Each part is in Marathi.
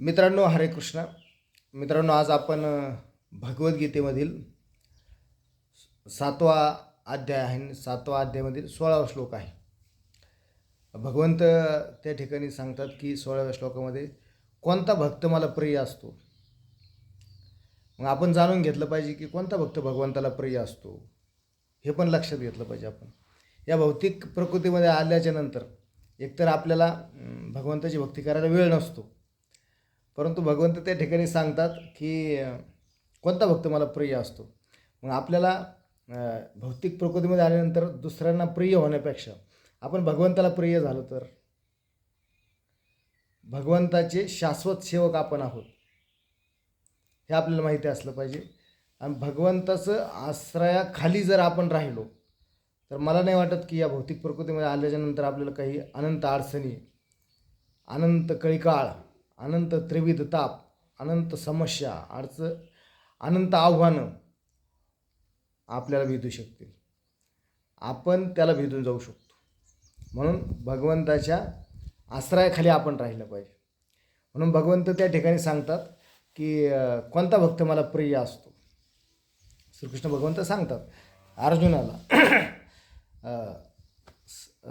मित्रांनो, हरे कृष्ण. मित्रांनो, आज आपण भगवद्गीतेमधील 7वा अध्याय आहे. 7वा अध्यायामधील 16वा श्लोक आहे. भगवंत त्या ठिकाणी सांगतात की 16व्या श्लोकामध्ये कोणता भक्त मला प्रिय असतो. मग आपण जाणून घेतलं पाहिजे की कोणता भक्त भगवंताला प्रिय असतो, हे पण लक्षात घेतलं पाहिजे. आपण या भौतिक प्रकृतीमध्ये आल्याच्या नंतर एकतर आपल्याला भगवंताची भक्ती करायला वेळ नसतो, परंतु भगवंत त्या ठिकाणी सांगतात की कोणता भक्त मला प्रिय असतो. मग आपल्याला भौतिक प्रकृतीमध्ये आल्यानंतर दुसऱ्यांना प्रिय होण्यापेक्षा आपण भगवंताला प्रिय झालो तर भगवंताचे शाश्वत सेवक आपण आहोत हे आपल्याला माहिती असलं पाहिजे. आणि भगवंताचं आश्रयाखाली जर आपण राहिलो तर मला नाही वाटत की या भौतिक प्रकृतीमध्ये आल्याच्यानंतर आपल्याला काही अनंत अडचणी, अनंत कळीकाळ, अनंत त्रिविध ताप, अनंत समस्या, अनंत आव्हानं आपल्याला भेटू शकतील. आपण त्याला भेटून जाऊ शकतो. म्हणून भगवंताच्या आश्रयाखाली आपण राहिलं पाहिजे. म्हणून भगवंत त्या ठिकाणी सांगतात की कोणता भक्त मला प्रिय असतो. श्रीकृष्ण भगवंत सांगतात अर्जुनाला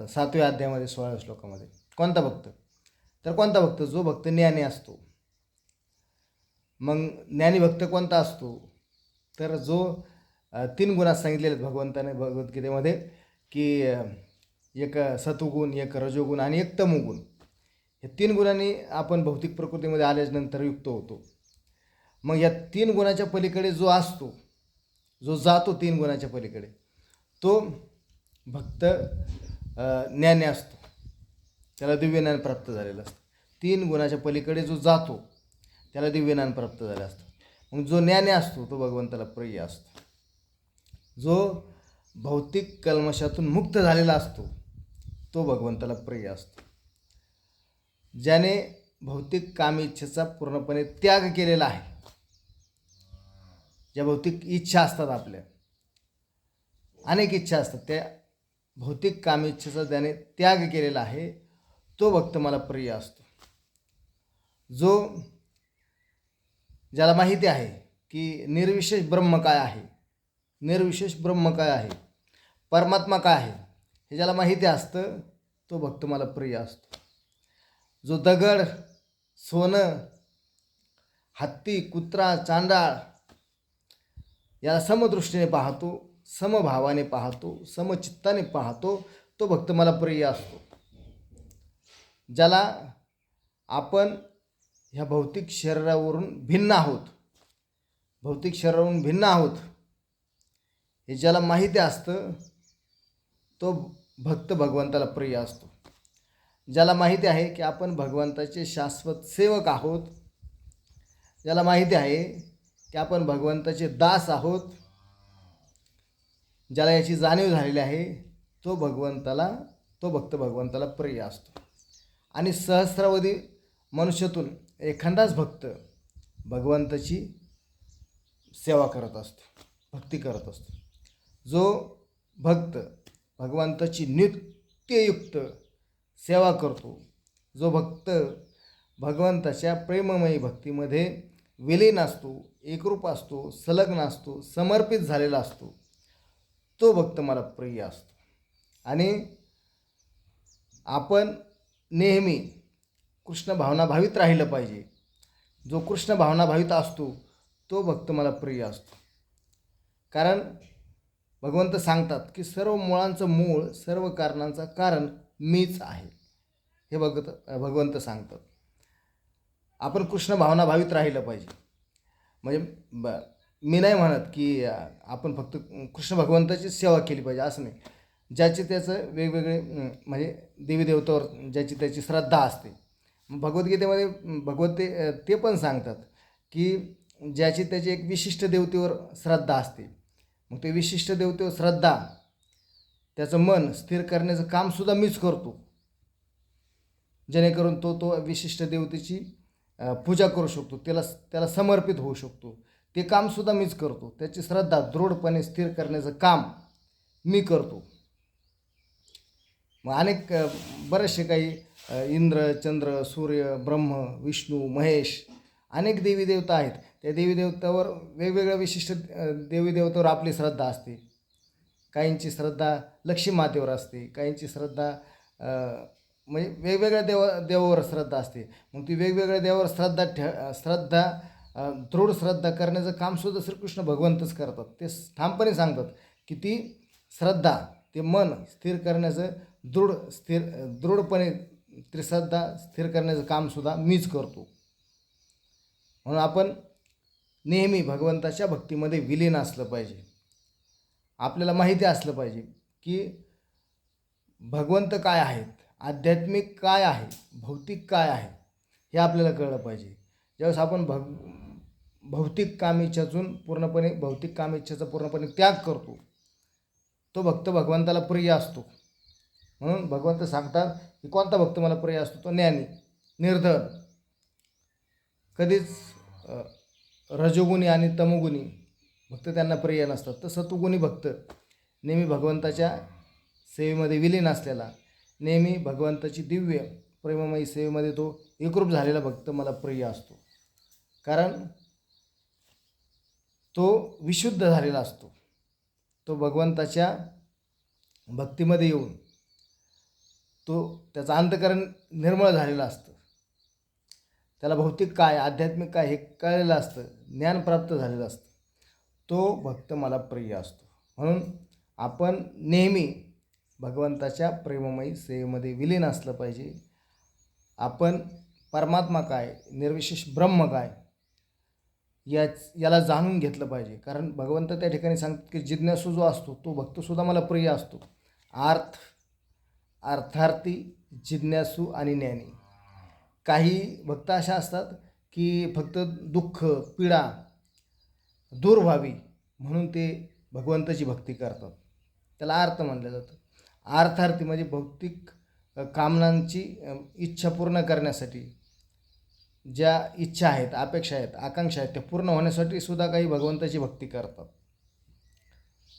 7व्या अध्यायामध्ये 16व्या श्लोकामध्ये कोणता भक्त, तर कोणता भक्त, जो भक्त ज्ञानी असतो. मग ज्ञानी भक्त कोणता असतो, तर जो 3 गुणात सांगितलेले आहेत भगवंताने भगवद्गीतेमध्ये की एक सत्वगुण, एक रजोगुण आणि एक तमोगुण. हे 3 गुणांनी आपण भौतिक प्रकृतीमध्ये आल्यानंतर युक्त होतो. मग या 3 गुणाच्या पलीकडे जो असतो, जो जातो 3 गुणाच्या पलीकडे, तो भक्त ज्ञानी असतो. त्याला दिव्यज्ञान प्राप्त झालेलं असतं. 3 गुणाच्या पलीकडे जो जातो त्याला दिव्यज्ञान प्राप्त झालं असतं. मग जो ज्ञानी असतो तो भगवंताला प्रिय असतो. जो भौतिक कल्मशातून मुक्त झालेला असतो तो भगवंताला प्रिय असतो. ज्याने भौतिक कामी इच्छेचा पूर्णपणे त्याग केलेला आहे, ज्या भौतिक इच्छा असतात, आपल्या अनेक इच्छा असतात, त्या भौतिक कामी इच्छेचा ज्याने त्याग केलेला आहे तो भक्त मला प्रिय असतो. ज्याला माहिती आहे की निर्विशेष ब्रह्म काय आहे, निर्विशेष ब्रह्म काय आहे, परमात्मा काय आहे, हे ज्याला माहिती असतं तो भक्त मला प्रिय असतो. जो दगड, सोनं, हत्ती, कुत्रा, चांडाळ याला समदृष्टीने पाहतो, समभावाने पाहतो, समचित्ताने पाहतो, तो भक्त मला प्रिय असतो. ज्याला आपण ह्या भौतिक शरीरावरून भिन्न आहोत, भौतिक शरीरावरून भिन्न आहोत हे ज्याला माहिती असतं तो भक्त भगवंताला प्रिय असतो. ज्याला माहिती आहे की आपण भगवंताचे शाश्वत सेवक आहोत, ज्याला माहिती आहे की आपण भगवंताचे दास आहोत, ज्याला याची जाणीव झालेली आहे तो भक्त भगवंताला प्रिय असतो. आणि सहस्रावधी मनुष्यातून एखादाच भक्त भगवंताची सेवा करत असतो, भक्ती करत असतो. जो भक्त भगवंताची नित्ययुक्त सेवा करतो, जो भक्त भगवंताच्या प्रेममयी भक्तीमध्ये विलीन असतो, एकरूप असतो, संलग्न असतो, समर्पित झालेला असतो, तो भक्त मला प्रिय असतो. आणि आपण नेहमी कृष्ण भावनाभावित राहिलं पाहिजे. जो कृष्ण भावनाभावित असतो तो भक्त मला प्रिय असतो. कारण भगवंत सांगतात की सर्व मुळांचं मूळ, सर्व कारणांचं कारण मीच आहे, हे भगवंत सांगतात. आपण कृष्ण भावनाभावित राहिलं पाहिजे. म्हणजे मी नाही म्हणत की आपण फक्त कृष्ण भगवंताची सेवा केली पाहिजे असं नाही. ज्याचे त्याचं वेगवेगळे म्हणजे देवी देवतावर ज्याची त्याची श्रद्धा असते. भगवद्गीतेमध्ये भगवत ते पण सांगतात की ज्याची त्याची एक विशिष्ट देवतेवर श्रद्धा असते, मग ते विशिष्ट देवतेवर श्रद्धा, त्याचं मन स्थिर करण्याचं कामसुद्धा मीच करतो, जेणेकरून तो विशिष्ट देवतेची पूजा करू शकतो, त्याला समर्पित होऊ शकतो. ते कामसुद्धा मीच करतो. त्याची श्रद्धा दृढपणे स्थिर करण्याचं काम मी करतो. मग अनेक बरेचसे काही इंद्र, चंद्र, सूर्य, ब्रह्म, विष्णू, महेश अनेक देवी देवता आहेत. त्या देवी देवतावर वेगवेगळ्या विशिष्ट देवी देवतावर आपली श्रद्धा असते. काहींची श्रद्धा लक्ष्मी मातेवर असते, काहींची श्रद्धा म्हणजे वेगवेगळ्या देवावर श्रद्धा असते. मग ती वेगवेगळ्या देवावर दृढ श्रद्धा करण्याचं कामसुद्धा श्रीकृष्ण भगवंतच करतात. ते ठामपणे सांगतात की ती श्रद्धा, ते मन स्थिर करण्याचं दृढपणे त्रिश्रद्धा स्थिर करण्याचं कामसुद्धा मीच करतो. म्हणून आपण नेहमी भगवंताच्या भक्तीमध्ये विलीन असलं पाहिजे. आपल्याला माहिती असलं पाहिजे की भगवंत काय आहेत, आध्यात्मिक काय आहे, भौतिक काय आहे, हे आपल्याला कळलं पाहिजे. ज्यावेळेस आपण भौतिक कामेच्छाचा पूर्णपणे त्याग करतो, तो भक्त भगवंताला प्रिय असतो. म्हणून भगवंत सांगतात की कोणता भक्त मला प्रिय असतो, तो ज्ञानी, निर्धन, कधीच रजोगुणी आणि तमोगुणी भक्त त्यांना प्रिय नसतात. तर सत्वगुणी भक्त नेहमी भगवंताच्या सेवेमध्ये विलीन असलेला, नेहमी भगवंताची दिव्य प्रेममयी सेवेमध्ये तो एकरूप झालेला भक्त मला प्रिय असतो. कारण तो विशुद्ध झालेला असतो. तो भगवंताच्या भक्तीमध्ये येऊन त्याचं अंतःकरण निर्मळ झालेलं असतं. त्याला भौतिक काय, आध्यात्मिक काय हे कळलेलं असतं, ज्ञान प्राप्त झालेलं असतं. तो भक्त मला प्रिय असतो. म्हणून आपण नेहमी भगवंताच्या प्रेममयी सेवेमध्ये विलीन असलं पाहिजे. आपण परमात्मा काय, निर्विशेष ब्रह्म काय याला जाणून घेतलं पाहिजे. कारण भगवंत त्या ठिकाणी सांगतात की जिज्ञासू जो असतो तो भक्तसुद्धा मला प्रिय असतो. अर्थार्थी, जिज्ञासू आणि ज्ञानी. काही भक्त अशा असतात की फक्त दुःख, पीडा दूर व्हावी म्हणून ते भगवंताची भक्ती करतात. त्याला अर्थ म्हणलं जातं. अर्थार्थी म्हणजे भौतिक कामनांची इच्छा पूर्ण करण्यासाठी, ज्या इच्छा आहेत, अपेक्षा आहेत, आकांक्षा आहेत, त्या पूर्ण होण्यासाठी सुद्धा काही भगवंताची भक्ती करतात.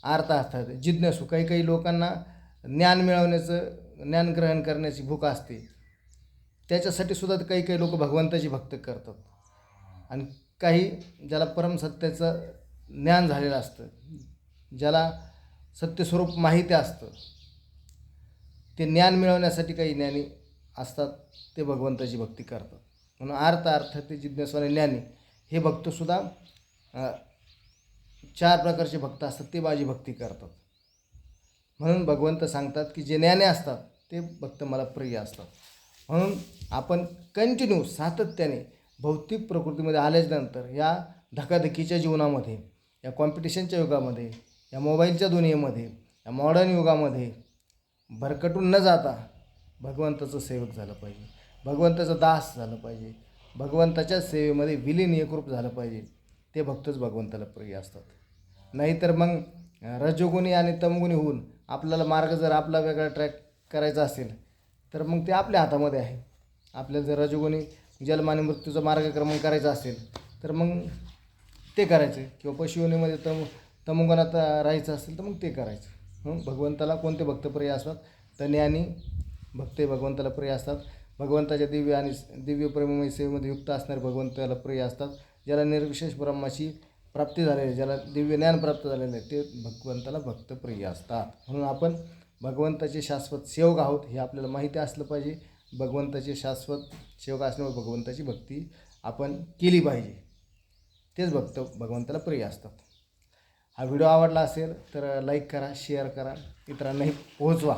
अर्थात जिज्ञासू, काही लोकांना ज्ञान ज्ञान ग्रहण करण्याची भूक असते, त्याच्यासाठी सुद्धा काही लोक भगवंताची भक्ती करतात. आणि काही ज्याला परमसत्याचं ज्ञान झालेलं असतं, ज्याला सत्यस्वरूप माहिती असतं, ते ज्ञान मिळवण्यासाठी काही ज्ञानी असतात, ते भगवंताची भक्ती करतात. म्हणून अर्थार्थी, जिज्ञासू आणि ज्ञानी हे भक्तसुद्धा 4 प्रकारचे भक्त असतात, ते माझी भक्ती करतात. म्हणून भगवंत सांगतात की जे ज्ञानी असतात ते भक्त मला प्रिय असतात. म्हणून आपण कंटिन्यू सातत्याने भौतिक प्रकृतीमध्ये आल्याच्यानंतर या धकाधकीच्या जीवनामध्ये, या कॉम्पिटिशनच्या युगामध्ये, या मोबाईलच्या दुनियेमध्ये, या मॉडर्न युगामध्ये भरकटून न जाता भगवंताचं सेवक झालं पाहिजे, भगवंताचं दास झालं पाहिजे, भगवंताच्या सेवेमध्ये विलीन एकरूप झालं पाहिजे. ते भक्तच भगवंताला प्रिय असतात. नाहीतर मग रजोगुणी आणि तमगुणी होऊन आपल्याला मार्ग जर आपला वेगळा ट्रॅक करायचा असेल तर मग ते आपल्या हातामध्ये आहे. आपल्याला जर रजोगुणी जन्म आणि मृत्यूचा मार्गक्रमण करायचा असेल तर मग ते करायचं, किंवा पशुयोनीमध्ये तमोगुणात राहायचं असेल तर मग ते करायचं. म्हणून भगवंताला कोणते भक्त प्रिय असतात, तर ज्ञानी भक्त भगवंताला प्रिय असतात. भगवंताच्या दिव्य प्रेममय सेवेमध्ये युक्त असणारे भगवंताला प्रिय असतात. ज्याला निर्विशेष ब्रह्माची प्राप्ती झालेली आहे, ज्याला दिव्य ज्ञान प्राप्त झालेलं आहे, ते भगवंताला भक्त प्रिय असतात. म्हणून आपण भगवंताचे शाश्वत सेवक आहोत हे आपल्याला माहिती असलं पाहिजे. भगवंताचे शाश्वत सेवक असल्यामुळे भगवंताची भक्ती आपण केली पाहिजे. तेच भक्त भगवंताला प्रिय असतात. हा व्हिडिओ आवडला असेल तर लाईक करा, शेअर करा, इतरांनाही पोहोचवा.